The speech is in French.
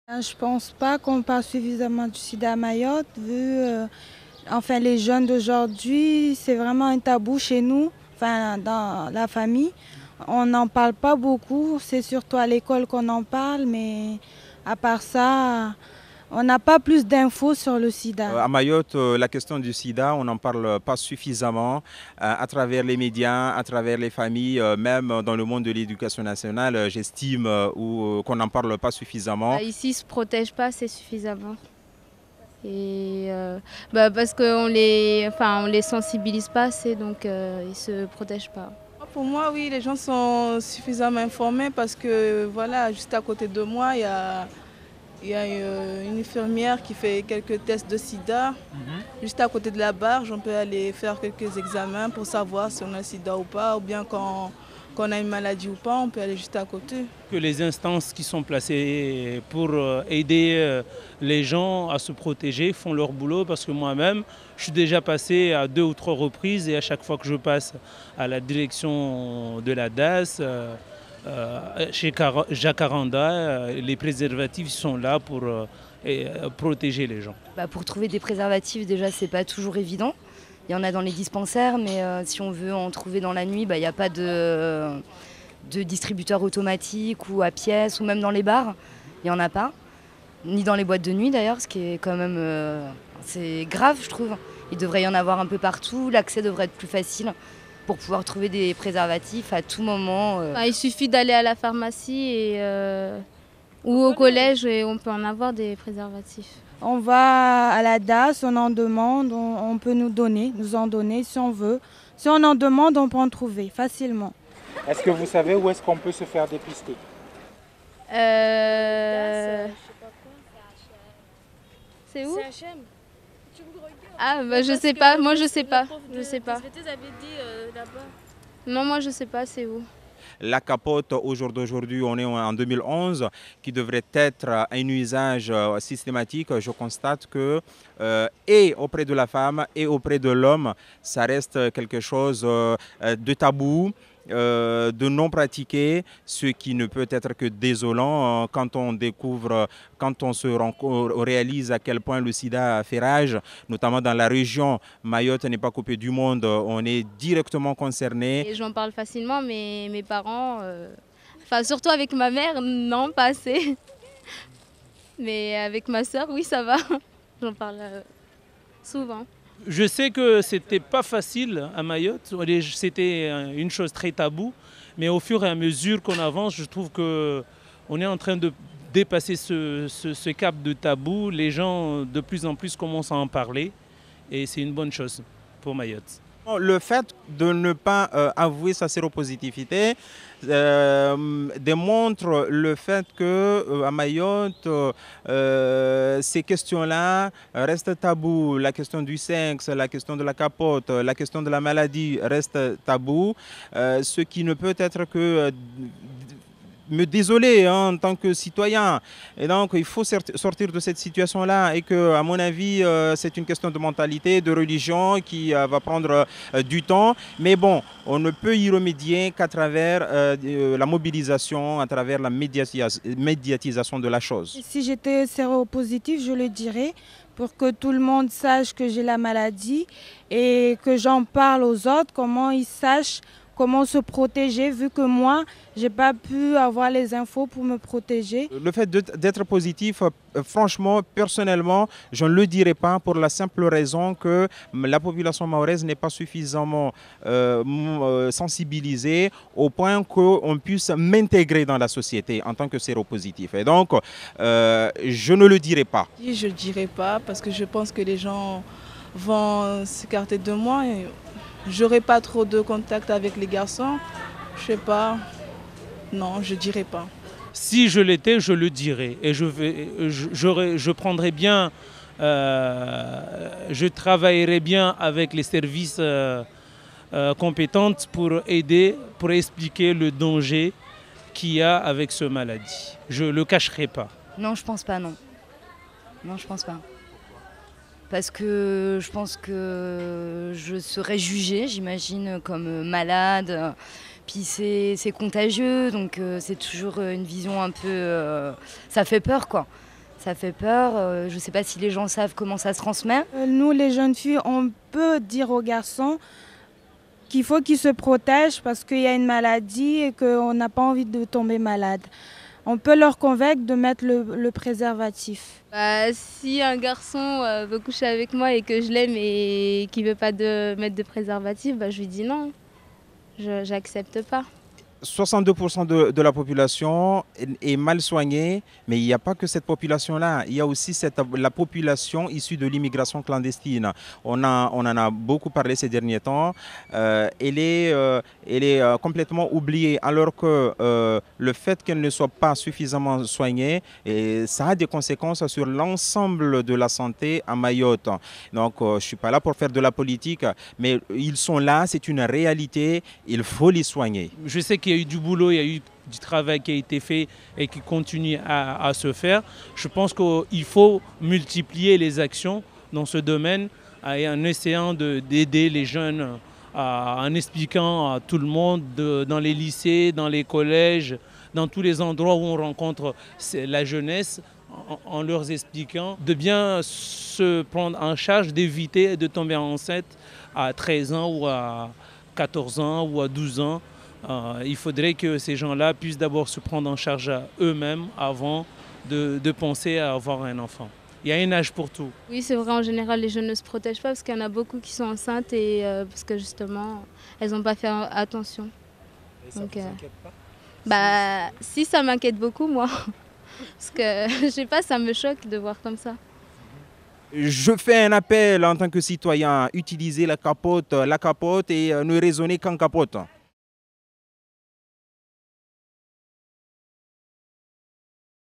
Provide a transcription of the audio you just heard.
Je pense pas qu'on parle suffisamment du sida à Mayotte, enfin les jeunes d'aujourd'hui, c'est vraiment un tabou chez nous, enfin dans la famille. On n'en parle pas beaucoup, c'est surtout à l'école qu'on en parle, mais à part ça, on n'a pas plus d'infos sur le sida. À Mayotte, la question du sida, on n'en parle pas suffisamment à travers les médias, à travers les familles, même dans le monde de l'éducation nationale, j'estime qu'on n'en parle pas suffisamment. Ici, ils ne se protègent pas assez suffisamment. Et parce qu'on on les sensibilise pas assez, donc ils ne se protègent pas. Pour moi, oui, les gens sont suffisamment informés parce que voilà, juste à côté de moi, il y a une infirmière qui fait quelques tests de sida. Juste à côté de la barge, on peut aller faire quelques examens pour savoir si on a le sida ou pas, ou bien quand on a une maladie ou pas, on peut aller juste à côté. Que les instances qui sont placées pour aider les gens à se protéger font leur boulot, parce que moi-même, je suis déjà passé à 2 ou 3 reprises, et à chaque fois que je passe à la direction de la DAS, chez Jacaranda, les préservatifs sont là pour protéger les gens. Pour trouver des préservatifs, déjà, c'est pas toujours évident. Il y en a dans les dispensaires, mais si on veut en trouver dans la nuit, il n'y a pas de distributeur automatique ou à pièces, ou même dans les bars, il n'y en a pas. Ni dans les boîtes de nuit d'ailleurs, ce qui est quand même c'est grave, je trouve. Il devrait y en avoir un peu partout, l'accès devrait être plus facile pour pouvoir trouver des préservatifs à tout moment. Il suffit d'aller à la pharmacie ou au collège et on peut en avoir des préservatifs. On va à la DAS, on en demande, on peut nous en donner si on veut. Si on en demande, on peut en trouver facilement. Est-ce que vous savez où est-ce qu'on peut se faire dépister? C'est où? C'est HM. Je sais pas, moi je sais pas. Je sais pas. SVT avait dit là-bas. Non, moi je sais pas c'est où. La capote, au jour d'aujourd'hui, on est en 2011, qui devrait être un usage systématique. Je constate que, et auprès de la femme et auprès de l'homme, ça reste quelque chose de tabou, de non pratiqué, ce qui ne peut être que désolant quand on découvre, quand on réalise à quel point le sida fait rage, notamment dans la région. Mayotte n'est pas coupée du monde, on est directement concerné. Et j'en parle facilement, mais mes parents, surtout avec ma mère, non, pas assez. Mais avec ma soeur, oui, ça va. J'en parle souvent. Je sais que c'était pas facile à Mayotte, c'était une chose très taboue, mais au fur et à mesure qu'on avance, je trouve qu'on est en train de dépasser ce cap de tabou. Les gens de plus en plus commencent à en parler, et c'est une bonne chose pour Mayotte. Le fait de ne pas avouer sa séropositivité démontre le fait qu'à Mayotte, ces questions-là restent tabous. La question du sexe, la question de la capote, la question de la maladie reste tabou, ce qui ne peut être que me désoler en tant que citoyen. Et donc, il faut sortir de cette situation-là, et que, à mon avis, c'est une question de mentalité, de religion qui va prendre du temps. Mais bon, on ne peut y remédier qu'à travers la mobilisation, à travers la médiatisation de la chose. Si j'étais séropositive, je le dirais pour que tout le monde sache que j'ai la maladie et que j'en parle aux autres, comment ils sachent comment se protéger, vu que moi, je n'ai pas pu avoir les infos pour me protéger. Le fait d'être positif, franchement, personnellement, je ne le dirais pas, pour la simple raison que la population mahoraise n'est pas suffisamment sensibilisée au point qu'on puisse m'intégrer dans la société en tant que séropositif. Et donc, je ne le dirai pas. Je ne le dirai pas parce que je pense que les gens vont s'écarter de moi. J'aurai pas trop de contact avec les garçons, je sais pas, non, je dirais pas. Si je l'étais, je le dirais, et je prendrais bien, je travaillerais bien avec les services compétents pour aider, pour expliquer le danger qu'il y a avec cette maladie. Je le cacherai pas. Non, je pense pas, non. Non, je pense pas. Parce que je pense que je serais jugée, j'imagine, comme malade. Puis c'est contagieux, donc c'est toujours une vision un peu... ça fait peur, quoi. Ça fait peur. Je ne sais pas si les gens savent comment ça se transmet. Nous, les jeunes filles, on peut dire aux garçons qu'il faut qu'ils se protègent parce qu'il y a une maladie et qu'on n'a pas envie de tomber malade. On peut leur convaincre de mettre le préservatif. Si un garçon veut coucher avec moi et que je l'aime et qu'il ne veut pas mettre de préservatif, je lui dis non. Je n'accepte pas. 62% de la population est mal soignée, mais il n'y a pas que cette population-là. Il y a aussi la population issue de l'immigration clandestine. On en a beaucoup parlé ces derniers temps. Elle est complètement oubliée, alors que le fait qu'elle ne soit pas suffisamment soignée, ça a des conséquences sur l'ensemble de la santé à Mayotte. Donc, je ne suis pas là pour faire de la politique, mais ils sont là, c'est une réalité, il faut les soigner. Je sais qu'il y a eu du boulot, il y a eu du travail qui a été fait et qui continue à se faire. Je pense qu'il faut multiplier les actions dans ce domaine en essayant d'aider les jeunes, en expliquant à tout le monde dans les lycées, dans les collèges, dans tous les endroits où on rencontre la jeunesse, en leur expliquant de bien se prendre en charge, d'éviter de tomber enceinte à 13 ans ou à 14 ans ou à 12 ans. Il faudrait que ces gens-là puissent d'abord se prendre en charge eux-mêmes avant de penser à avoir un enfant. Il y a un âge pour tout. Oui, c'est vrai, en général, les jeunes ne se protègent pas parce qu'il y en a beaucoup qui sont enceintes et parce que justement, elles n'ont pas fait attention. Et ça ne vous inquiète pas? Si, ça m'inquiète beaucoup, moi. Parce que, je sais pas, ça me choque de voir comme ça. Je fais un appel en tant que citoyen, utiliser la capote et ne raisonner qu'en capote.